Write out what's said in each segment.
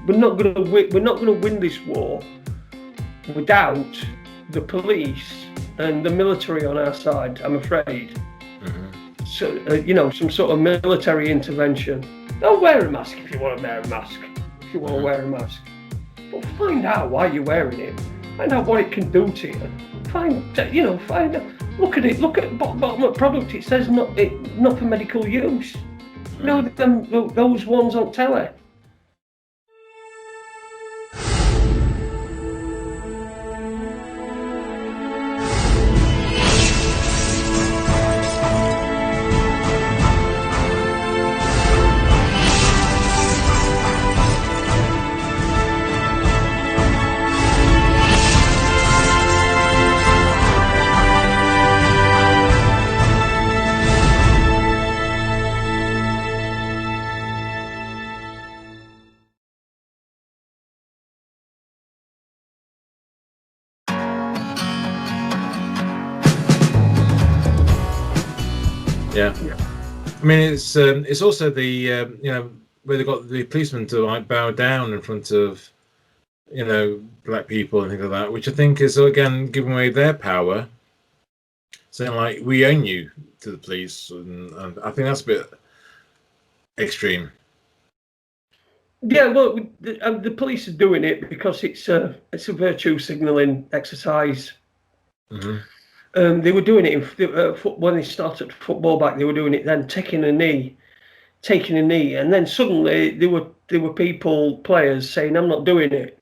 we're not going to win this war without the police and the military on our side, I'm afraid. So, some sort of military intervention. Don't wear a mask if you want to wear a mask. But find out why you're wearing it. Find out what it can do to you. Find out. Look at it. Look at bottom of the product. It says not for medical use. Those ones on telly. Yeah. I mean, it's also the where they got the policemen to like bow down in front of black people and things like that, which I think is again giving away their power, saying like we own you to the police, and I think that's a bit extreme. Yeah, well, the police are doing it because it's a virtue signalling exercise. They were doing it when they started football back. They were doing it then, taking a knee, and then suddenly there were players saying, "I'm not doing it.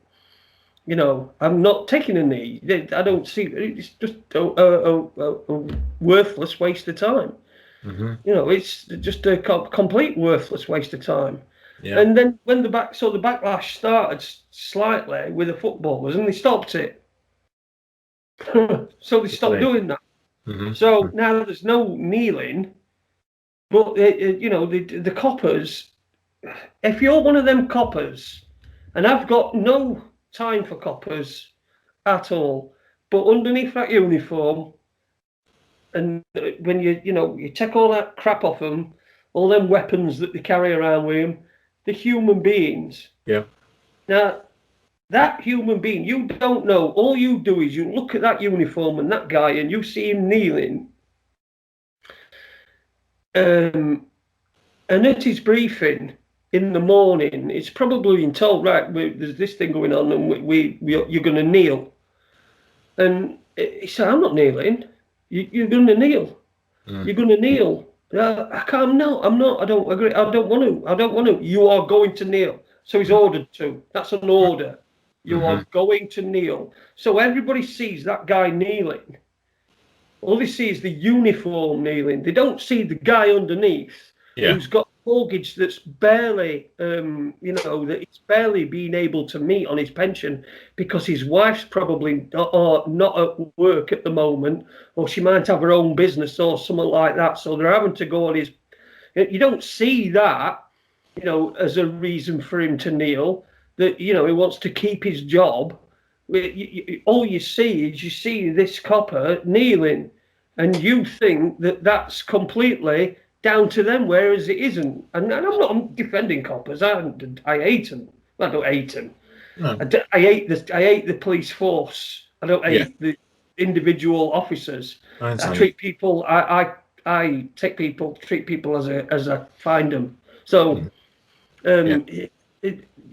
I'm not taking a knee. I don't see. It's just a worthless waste of time. It's just a complete worthless waste of time." Yeah. And then when the backlash started slightly with the footballers, and they stopped it. So they stopped doing that. So now there's no kneeling, but the coppers. If you're one of them coppers, and I've got no time for coppers at all, but underneath that uniform, and when you take all that crap off them, all them weapons that they carry around with them, the human beings. Yeah. Now, that human being, you don't know. All you do is you look at that uniform and that guy, and you see him kneeling. And at his briefing in the morning, it's probably been told, right, there's this thing going on, and you're going to kneel. And he said, "I'm not kneeling. You're going to kneel. You're going to kneel." I can't. No, I'm not. I don't agree. I don't want to. You are going to kneel. So he's ordered to. That's an order. You are going to kneel. So everybody sees that guy kneeling. All they see is the uniform kneeling. They don't see the guy underneath who's got a mortgage that's barely, that he's barely being able to meet on his pension because his wife's probably not at work at the moment, or she might have her own business or something like that. So they're having to go on his. You don't see that, as a reason for him to kneel. That he wants to keep his job. All you see is this copper kneeling, and you think that that's completely down to them, whereas it isn't. And I'm defending coppers. I hate them. I don't hate them. No. I hate the police force. I don't hate the individual officers. I treat people. I treat people as I find them. So.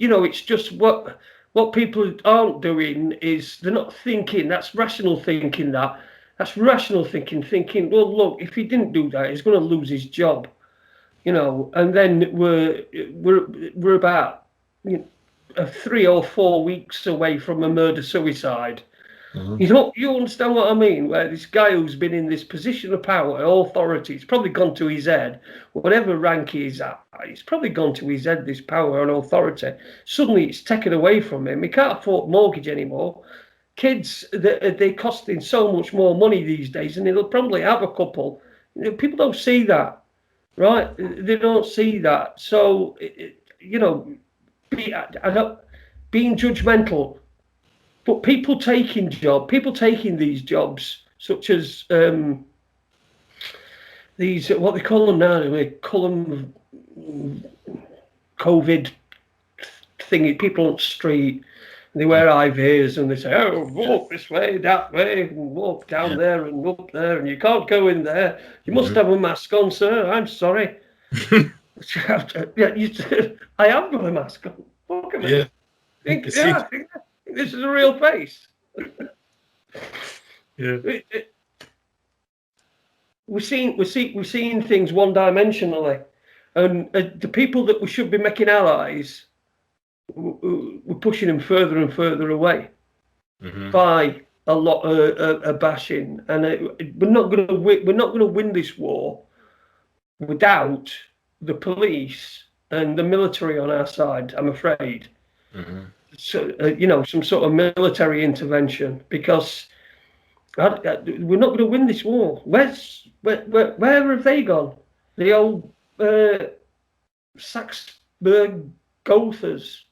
It's just what people aren't doing is they're not thinking. That's rational thinking. That's rational thinking. Thinking, well, look, if he didn't do that, he's going to lose his job, And then we're about 3 or 4 weeks away from a murder-suicide. You understand what I mean? Where this guy who's been in this position of power, authority, it's probably gone to his head, whatever rank he's at, it's probably gone to his head, this power and authority. Suddenly it's taken away from him. He can't afford mortgage anymore. Kids, they're costing so much more money these days, and he'll probably have a couple. People don't see that, right? They don't see that. So, being judgmental. But people taking these jobs, such as these, what they call them now, they call them COVID thing. People on the street, they wear high vis and they say, "Oh, walk this way, that way, and walk down there and up there, and you can't go in there. You must have a mask on, sir. I'm sorry." I have got a mask on. Look at me. Yeah. I think this is a real face. Yeah. We're seeing things one-dimensionally, and the people that we should be making allies, we're pushing them further and further away by a lot of bashing, and we're not going to win this war without the police and the military on our side. I'm afraid. So some sort of military intervention, because we're not going to win this war. Where have they gone? The old Saxburg Gothers,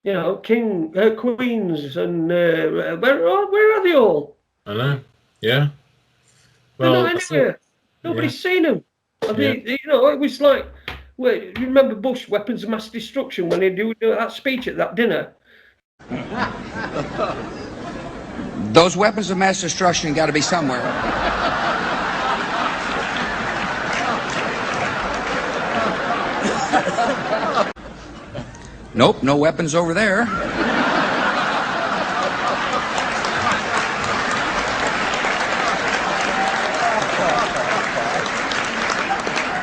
Queens, and where are they all? I know. Yeah. They're not anywhere. Nobody's seen them. It was like, you remember Bush, weapons of mass destruction, when he do that speech at that dinner? Those weapons of mass destruction got to be somewhere. Nope, no weapons over there.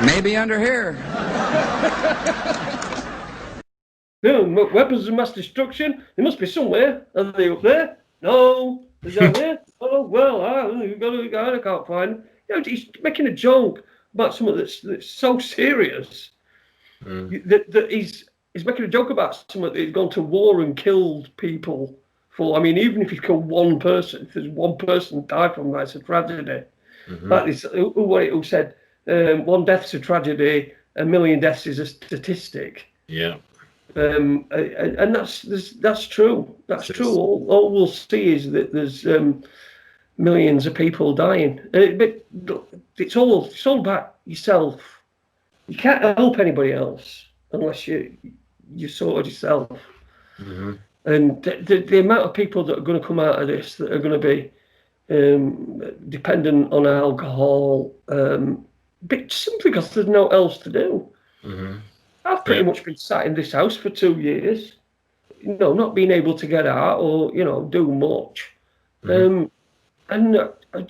Maybe under here. No, weapons of mass destruction. They must be somewhere. Are they up there? No. Is that there? Oh well, I can't find them. He's making a joke about something that's so serious that he's making a joke about something that he's gone to war and killed people for. I mean, even if he's killed one person, if there's one person died from that, it's a tragedy. Like this, who said, one death's a tragedy, a million deaths is a statistic. Yeah. And that's true. That's true. All we'll see is that there's millions of people dying. But it's all about yourself. You can't help anybody else unless you sort yourself. And the amount of people that are going to come out of this that are going to be dependent on alcohol, but simply because there's no else to do. I've pretty much been sat in this house for 2 years, not being able to get out or, do much. And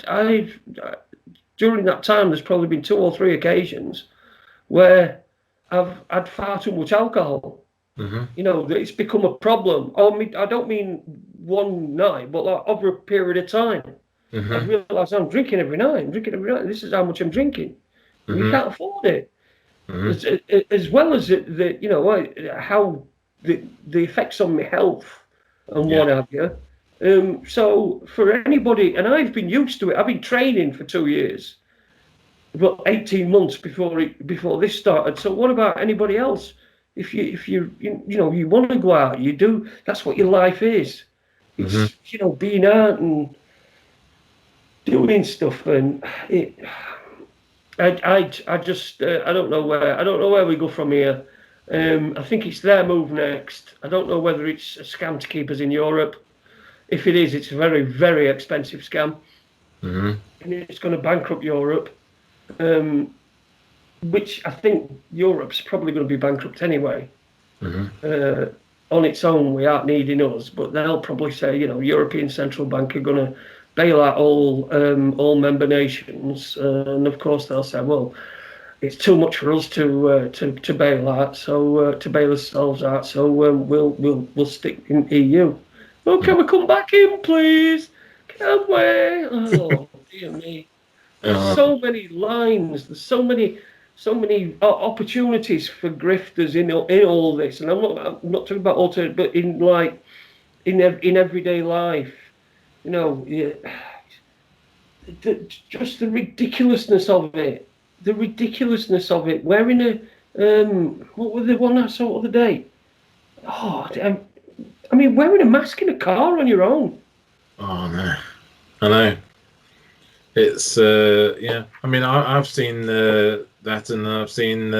I've during that time, there's probably been 2 or 3 occasions where I've had far too much alcohol. That it's become a problem. I don't mean one night, but like over a period of time. I realise I'm drinking every night. This is how much I'm drinking. We can't afford it. As well as how the effects on my health and what have you. So for anybody, and I've been used to it. I've been training for 2 years, about 18 months before this started. So what about anybody else? If you want to go out, you do. That's what your life is. It's being out and doing stuff, and I just I don't know where we go from here. I think it's their move next. I don't know whether it's a scam to keep us in Europe. If it is, it's a very, very expensive scam, and it's going to bankrupt Europe. Which I think Europe's probably going to be bankrupt anyway. On its own, we aren't needing us, but they'll probably say, European Central Bank are going to bail out all member nations, and of course they'll say, well, it's too much for us to bail out, so to bail ourselves out, so we'll stick in EU. Oh, can we come back in, please? Can we? Oh, dear me. There's so many lines. There's so many opportunities for grifters in all this, and I'm not talking about alternative, but in everyday life. Just the ridiculousness of it. Wearing what was the one I saw the other day? Wearing a mask in a car on your own. Oh no, I know. It's I've seen that, and I've seen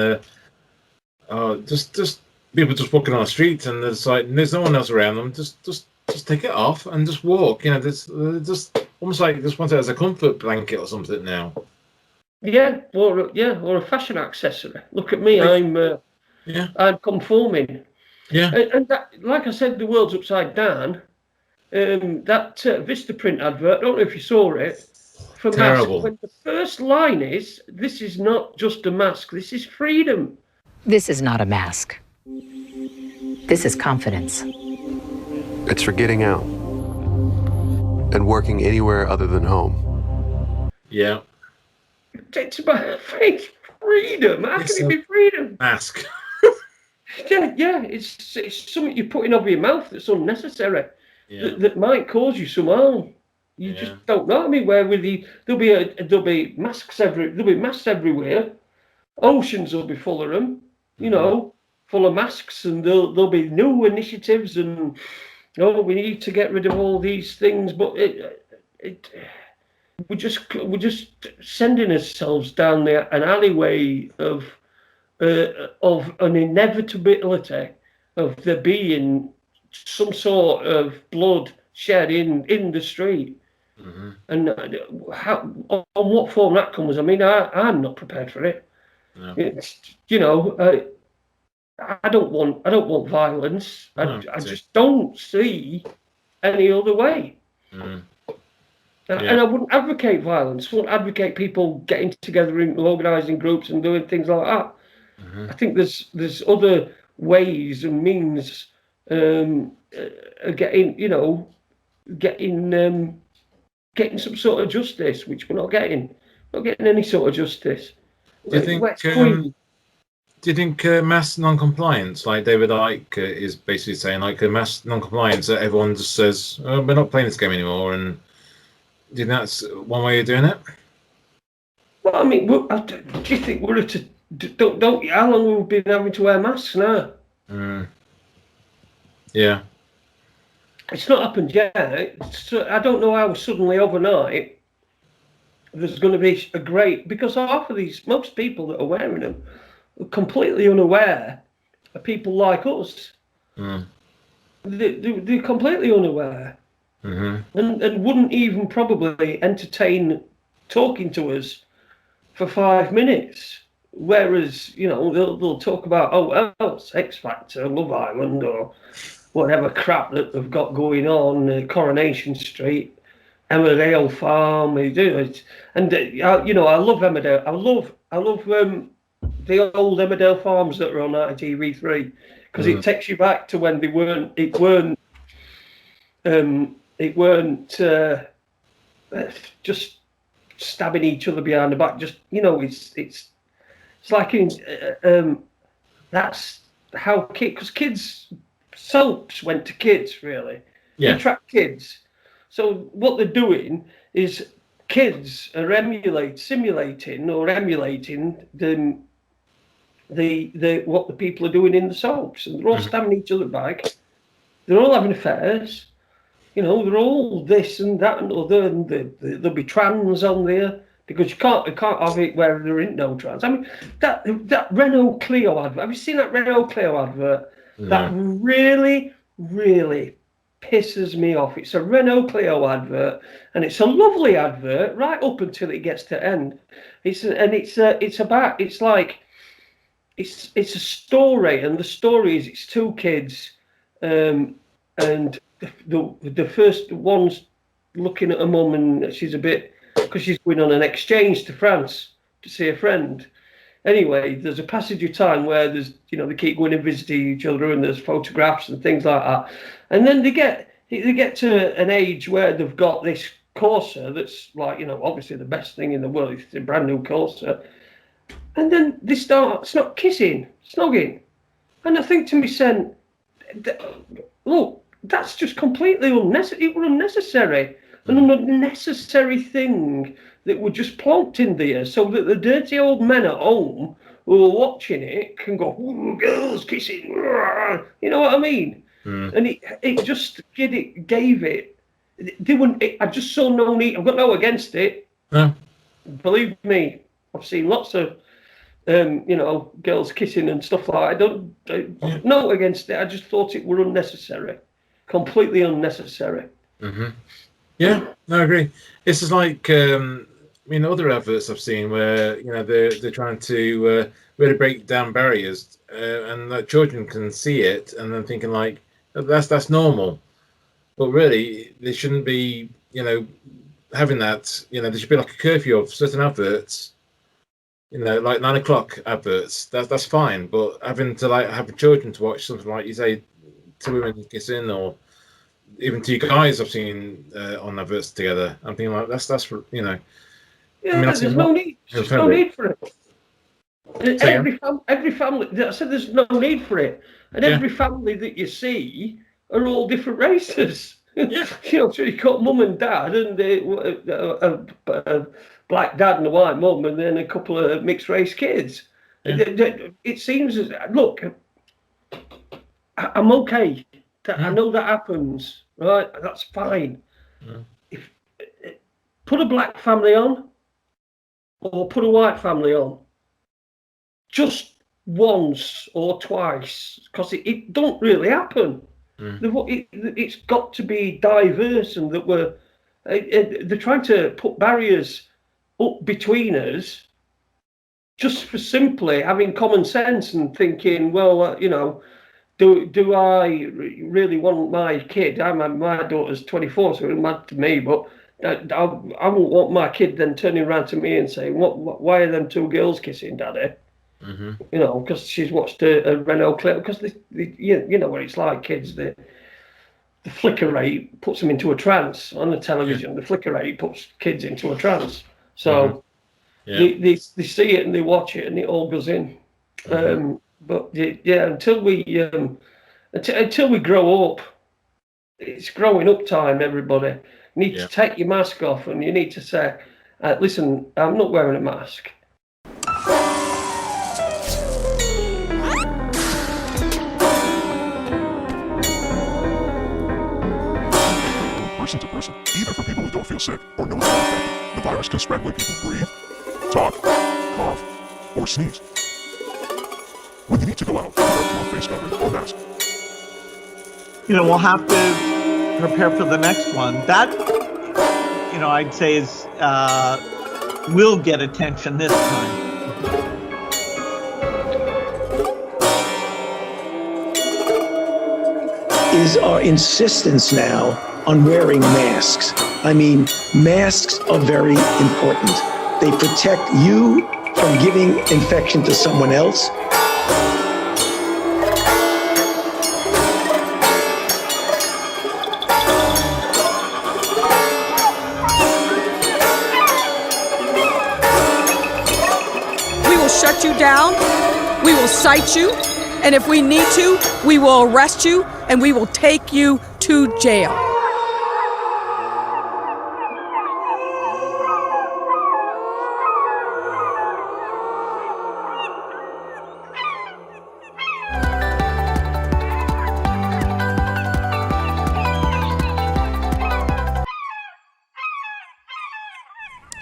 just people just walking on the street, and there's no one else around them. Just take it off and just walk. This just almost like just want it as a comfort blanket or something now. Yeah, or a fashion accessory. Look at me, I'm conforming. Yeah, and that, like I said, the world's upside down. That Vistaprint advert, I don't know if you saw it, for terrible. mask. When the first line is, "This is not just a mask. This is freedom." This is not a mask. This is confidence. It's for getting out and working anywhere other than home. Yeah. It's about freedom. How can it be freedom? Mask. Yeah. It's something you're putting over your mouth that's unnecessary. Yeah. That might cause you some harm. You just don't know. I mean, where will there'll be masks everywhere. Oceans will be full of them. Full of masks, and there'll be new initiatives, and we need to get rid of all these things. But we're just sending ourselves down an alleyway of an inevitability of there being some sort of blood shed in the street. Mm-hmm. And on what form that comes, I mean, I'm not prepared for it. No. It's, I don't want violence. No, I just don't see any other way. Mm. And I wouldn't advocate violence. I wouldn't advocate people getting together in organising groups and doing things like that. Mm-hmm. I think there's other ways and means getting some sort of justice, which we're not getting. Not getting any sort of justice. Do you think mass non-compliance, like David Icke is basically saying, like a mass non-compliance, that everyone just says, oh, we're not playing this game anymore, and do you think that's one way of doing it? Well, I mean, do you think we're at how long have we been having to wear masks now? Yeah. It's not happened yet. I don't know how suddenly overnight there's going to be because most people that are wearing them are completely unaware of people like us. They're completely unaware. Mm-hmm. And wouldn't even probably entertain talking to us for 5 minutes. Whereas, they'll talk about, X Factor, Love Island, or whatever crap that they've got going on, Coronation Street, Emmerdale Farm. They do it, and I love Emmerdale. I love the old Emmerdale Farms that are on ITV3 because it takes you back to when it weren't just stabbing each other behind the back. Just it's like that's how kids soaps went to kids, really. Yeah. They attract kids. So what they're doing is kids are simulating the what the people are doing in the soaps, and they're all stabbing each other back. They're all having affairs. They're all this and that and other, and there'll be trans on there because you can't have it where there ain't no trans. I mean, that Renault Clio advert. Have you seen that Renault Clio advert? No. That really, really pisses me off. It's a Renault Clio advert, and it's a lovely advert right up until it gets to end. It's a story, and the story is it's two kids, and the first one's looking at her mum, and she's a bit, because she's going on an exchange to France to see a friend. Anyway, there's a passage of time where there's, they keep going and visiting each other, and there's photographs and things like that. And then they get to an age where they've got this Corsa that's like, obviously the best thing in the world. It's a brand new Corsa. And then they start kissing, snogging. And I think to myself, look, that's just completely unnecessary. It was unnecessary. An unnecessary thing that were just plonked in there so that the dirty old men at home who are watching it can go, ooh, girls kissing. You know what I mean? And it just gave it. I just saw no need. I've got no against it. No. Believe me, I've seen lots of girls kissing and stuff like that. No against it. I just thought it were unnecessary, completely unnecessary. Mm-hmm. Yeah, no, I agree. It's just like other adverts I've seen where they're trying to really break down barriers, and that children can see it and then thinking like that's normal, but really they shouldn't be having that. There should be like a curfew of certain adverts. Like 9 o'clock adverts. That's fine, but having to like have children to watch something like you say, two women kissing, or even two guys I've seen on adverts together. I'm thinking like that's Yeah, there's no need. There's no need for it. Every family. I said there's no need for it, and every family that you see are all different races. Yeah. So you've got mum and dad, and a black dad and a white mum, and then a couple of mixed race kids. Yeah. It seems look, I'm okay. I know that happens, right? That's fine. If put a black family on, or put a white family on, just once or twice, because it don't really happen. It's got to be diverse, and that they're trying to put barriers up between us just for simply having common sense and thinking, well, do I really want my kid? My daughter's 24, so it's mad to me, but I won't want my kid then turning around to me and saying, why are them two girls kissing, Daddy? Because she's watched a Renault clip. Because you know what it's like, kids. The flicker rate puts them into a trance on the television. The flicker rate puts kids into a trance. So they see it and they watch it and it all goes in. But until we grow up, it's growing up time. Everybody you need to take your mask off, and you need to say, "Listen, I'm not wearing a mask." Person to person, even for people who don't feel sick or know they're infected. The virus can spread when people breathe, talk, cough, or sneeze. When you need to go out, wear a face covering or mask. We'll have to prepare for the next one. That, I'd say is will get attention this time. Is our insistence now on wearing masks. I mean, masks are very important. They protect you from giving infection to someone else. We will shut you down. We will cite you. And if we need to, we will arrest you and we will take you to jail.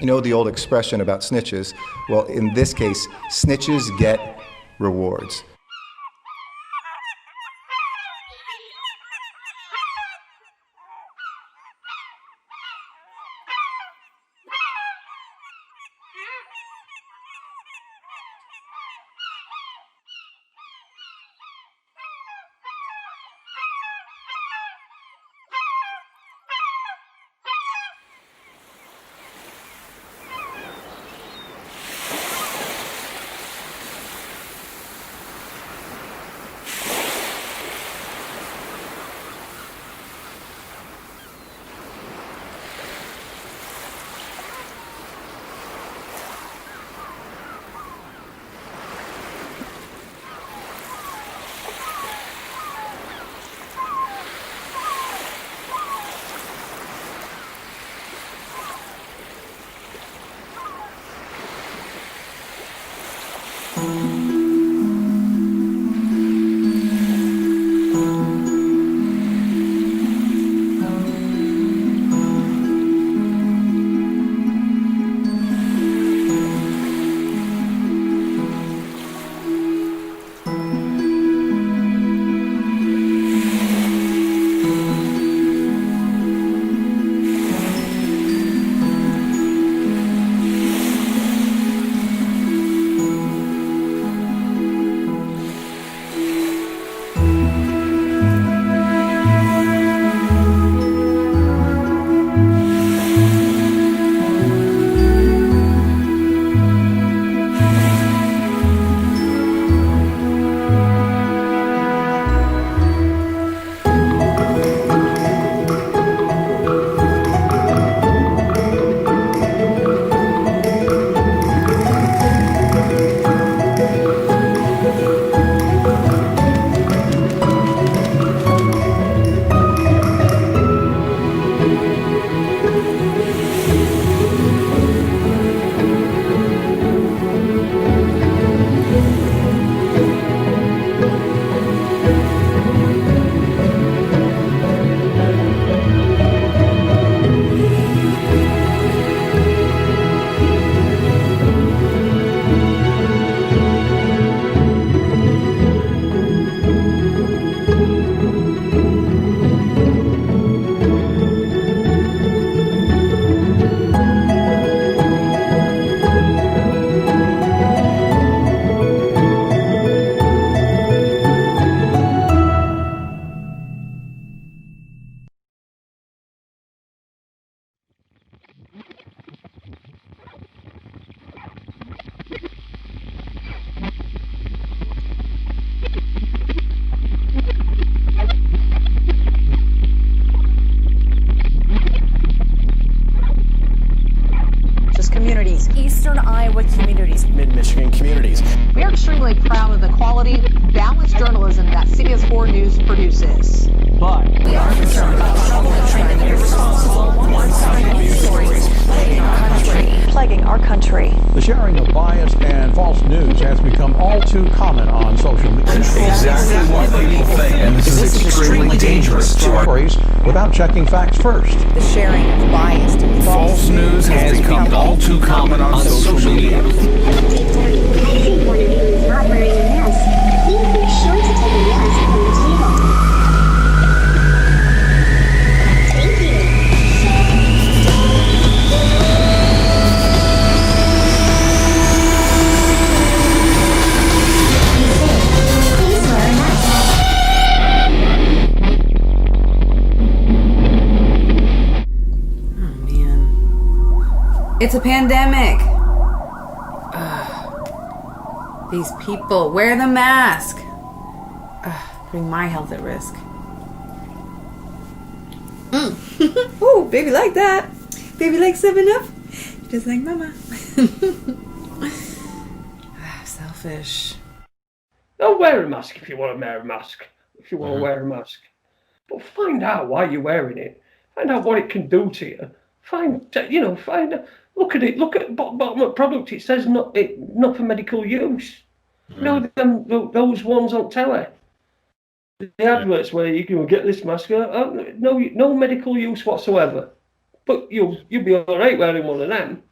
You know the old expression about snitches? Well, in this case, snitches get rewards. Iowa communities. Mid-Michigan communities. We are extremely proud of the quality, balanced journalism that CBS 4 News produces. But We are concerned about troubling trend and irresponsible, one-sided stories plaguing our country. Plaguing our country. The sharing of biased and false news has become all too common on social media. exactly what people think, and this is extremely dangerous to our Stories without checking facts first. The sharing of biased and false news has become all too common on social media. I think one of you is not wearing a mask. You be sure to take a mask from the table. Thank you. Please wear a mask. Oh man. It's a pandemic. Ugh. These people wear the mask. Ugh, putting my health at risk. Ooh, baby like that. Baby like 7-Up. Just like mama. Selfish. Don't wear a mask if you want to wear a mask. If you want to wear a mask. But find out why you're wearing it. Find out what it can do to you. Find out, look at it. Look at the bottom of the product. It says not for medical use. Those ones on telly. The adverts where you can get this mask, no medical use whatsoever. But you'll be all right wearing one of them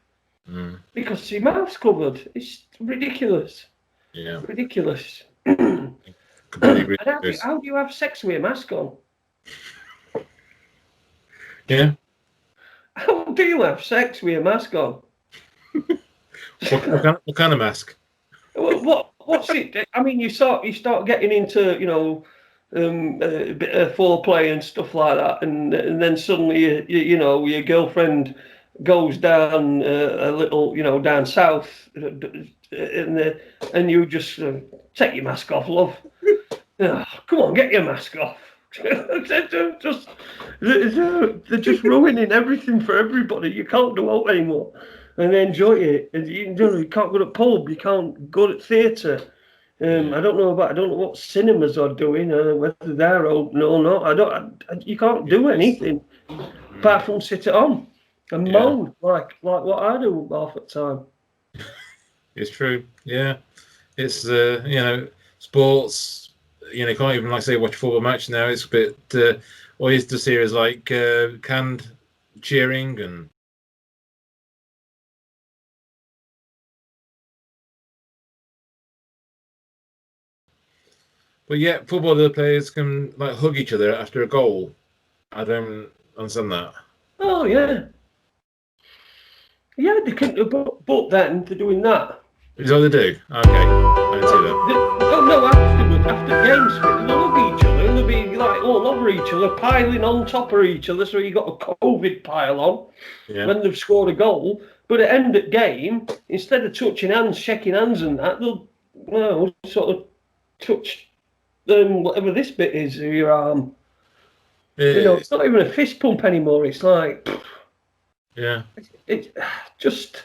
because your mouth's covered. It's ridiculous. Yeah. Ridiculous. Completely agree. And how do you have sex with a mask on? Yeah. How do you have sex with a mask on? What kind of mask? What's it? I mean, you start getting into a bit of foreplay and stuff like that, and then suddenly your girlfriend goes down a little, down south, and you just take your mask off, love. Come on, get your mask off. They're just ruining everything for everybody. You can't go out anymore and enjoy it. And you can't go to pub. You can't go to theatre. I don't know what cinemas are doing, whether they're open or not. You can't do anything apart from sit at home and moan like what I do half the time. It's true. Yeah, it's sports. You can't even watch a football match now. It's a bit. All you used to see is canned cheering and. But yeah, football players can hug each other after a goal. I don't understand that. Oh yeah, yeah. They can, but then they're doing that. Is that what they do? Okay, I didn't see that. After games, they'll hug each other and they'll be all over each other, piling on top of each other. So you got a COVID pile on when they've scored a goal. But at end of game, instead of touching hands, shaking hands, and that, they'll sort of touch. Whatever this bit is of your arm. It's not even a fist pump anymore. It's it's just,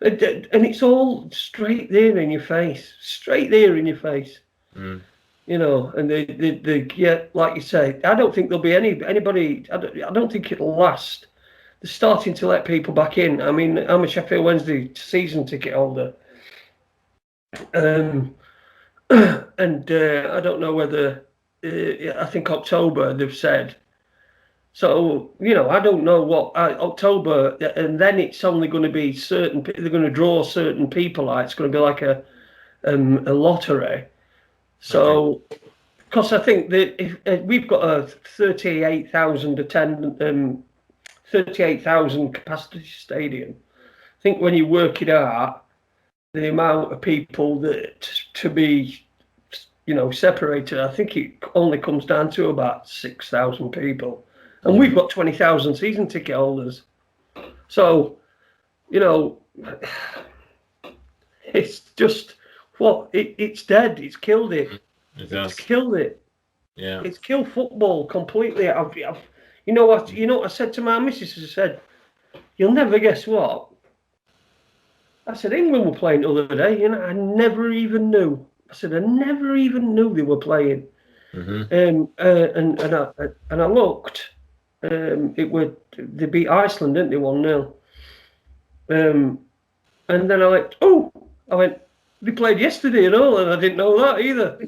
and it's all straight there in your face. And they like you say, I don't think there'll be anybody. I don't think it'll last. They're starting to let people back in. I mean, I'm a Sheffield Wednesday season ticket holder. And I don't know whether I think October they've said. So I don't know what October, and then it's only going to be certain. They're going to draw certain people out. It's going to be like a lottery. So, because I think that if we've got a 38,000 capacity stadium, I think when you work it out, the amount of people that to be, separated, I think it only comes down to about 6,000 people, and we've got 20,000 season ticket holders. So, it's just it's dead. It's killed it. It's killed it. Yeah. It's killed football completely. You know what I said to my missus? I said, "You'll never guess what." I said, England were playing the other day, and I never even knew. I said, I never even knew they were playing. And I looked. They beat Iceland, didn't they? 1-0. And then I went, they played yesterday and all, and I didn't know that either.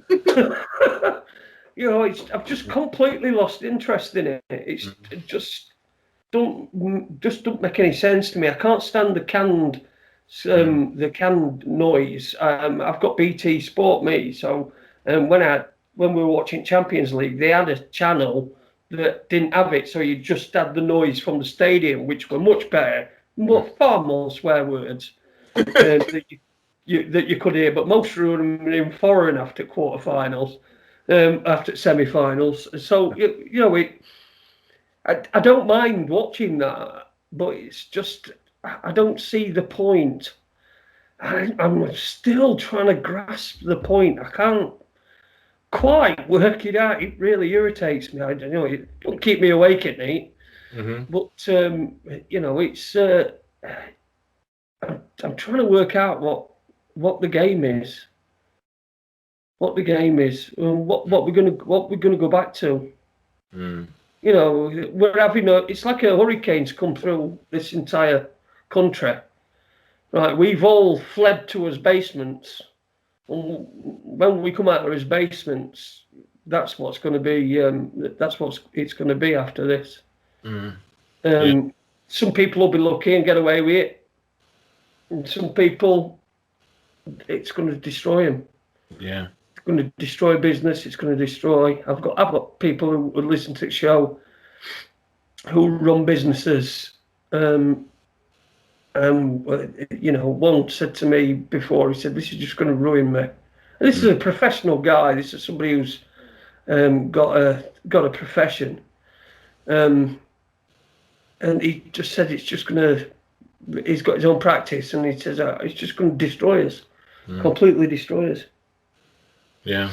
I've just completely lost interest in it. It just don't make any sense to me. I can't stand the canned noise. I've got BT Sport Me, so when we were watching Champions League, they had a channel that didn't have it, so you just had the noise from the stadium, which were much better, far more swear words that you could hear. But most of them were in foreign after quarterfinals, after semi-finals. So I don't mind watching that, but it's just I don't see the point. I'm still trying to grasp the point. I can't quite work it out. It really irritates me. I don't know. It don't keep me awake at night. But it's. I'm trying to work out what the game is. What the game is, and what we're gonna go back to. We're having it's like a hurricane's come through this entire country. Right, we've all fled to his basements. And when we come out of his basements, that's what's going to be. That's what it's going to be after this. Some people will be lucky and get away with it, and some people, it's going to destroy them. Yeah, it's going to destroy business. It's going to destroy. I've got people who listen to the show who run businesses. One said to me before, he said, "This is just going to ruin me." And this is a professional guy. This is somebody who's got a profession, and he just said it's just going to. He's got his own practice, and he says it's just going to destroy us, completely destroy us. Yeah.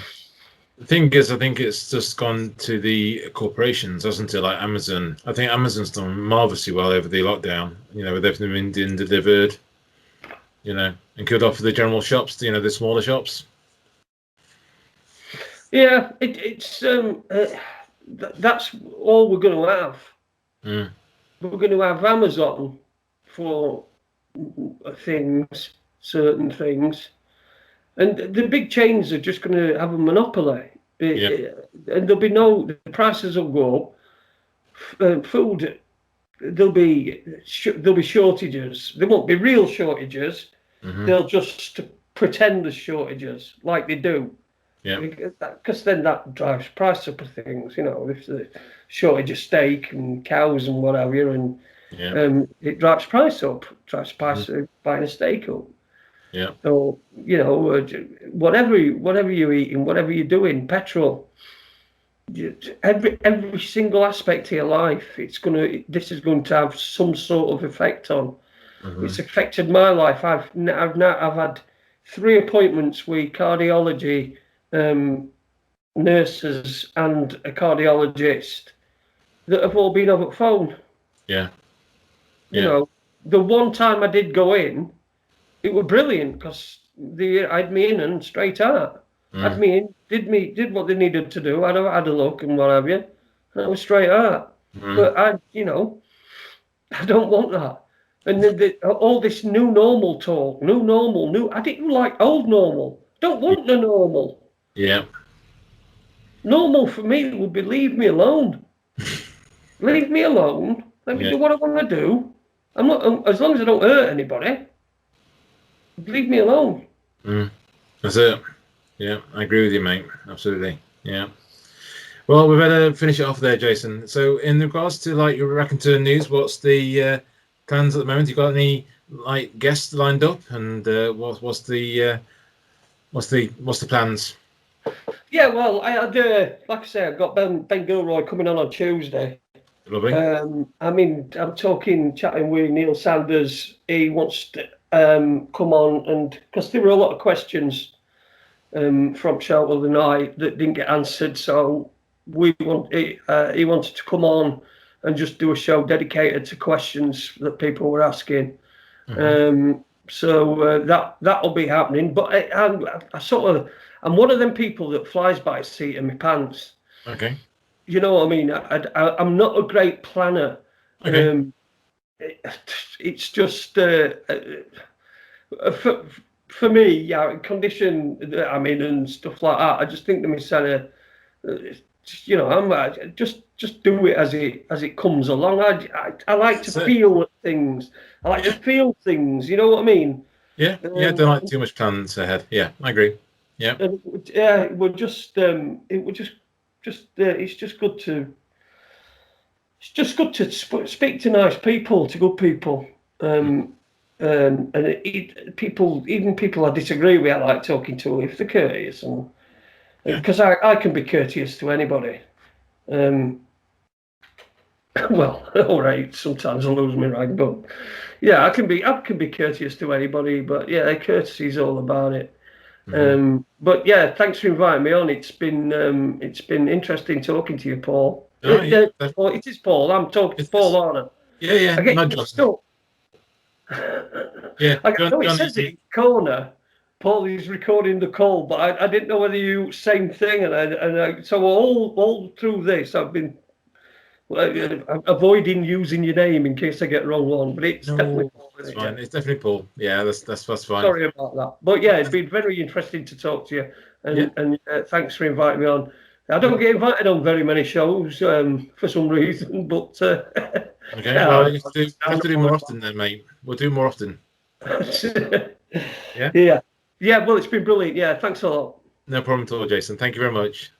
The thing is, I think it's just gone to the corporations, hasn't it? Like Amazon. I think Amazon's done marvellously well over the lockdown, with everything being delivered, and could offer the general shops, the smaller shops. Yeah, that's all we're going to have. We're going to have Amazon for certain things. And the big chains are just going to have a monopoly, and the prices will go up. Food, there'll be shortages. There won't be real shortages. They'll just pretend there's shortages, like they do. Yeah. Because then that drives price up of things. If there's a shortage of steak and cows and whatever, and it drives price up. Drives price of buying a steak up. Yeah. So whatever you're eating, whatever you're doing, petrol, every single aspect of your life, this is going to have some sort of effect on. It's affected my life. I've had 3 appointments with cardiology nurses and a cardiologist that have all been over the phone. Yeah. The one time I did go in, it was brilliant because they had me in and straight out. Had me in, did what they needed to do. I had a look and what have you, and I was straight out. But I don't want that. And all this new normal talk, I didn't like old normal. Don't want the normal. Yeah. Normal for me would be leave me alone. Leave me alone. Let me do what I want to do. I'm not, as long as I don't hurt anybody. Leave me alone. That's it. Yeah, I agree with you, mate. Absolutely. Yeah. Well, we better finish it off there, Jason. So, in regards to your Raconteur news, what's the plans at the moment? You got any guests lined up, and what's the plans? Yeah, well, I had like I say, I've got Ben Gilroy coming on Tuesday. Lovely. I'm chatting with Neil Sanders. He wants to come on, and because there were a lot of questions from Shelter the night that didn't get answered, so he wanted to come on and just do a show dedicated to questions that people were asking. So that'll be happening. But I'm one of them people that flies by the seat of my pants. Okay. You know what I mean? I'm not a great planner. Okay. It's just for me, yeah, condition that I'm in and stuff like that. I just think to myself, you know, I'm just do it as it comes along. I like to feel things. I like to feel things. You know what I mean? Yeah. Don't like too much plans ahead. Yeah, I agree. Yeah. Yeah, it would just it's just good to. It's just good to speak to nice people, to good people, and people, even people I disagree with, I like talking to if they're courteous, and because I can be courteous to anybody. Well, all right, sometimes I lose my rag, but yeah, I can be courteous to anybody, but yeah, courtesy is all about it. But yeah, thanks for inviting me on. It's been interesting talking to you, Paul. It is Paul. I'm talking to Paul, aren't I? Yeah. I get Not mixed up. Yeah. It says it in the corner. Paul is recording the call, but I didn't know whether you same thing, and so all through this I've been avoiding using your name in case I get wrong one. But it's definitely Paul. It's fine. Yeah. It's definitely Paul. Yeah, that's fine. Sorry about that. But yeah, it's been very interesting to talk to you, and thanks for inviting me on. I don't get invited on very many shows for some reason, but okay. Well, you have to do more often then, mate. We'll do more often. Yeah. Well, it's been brilliant. Yeah, thanks a lot. No problem at all, Jason. Thank you very much.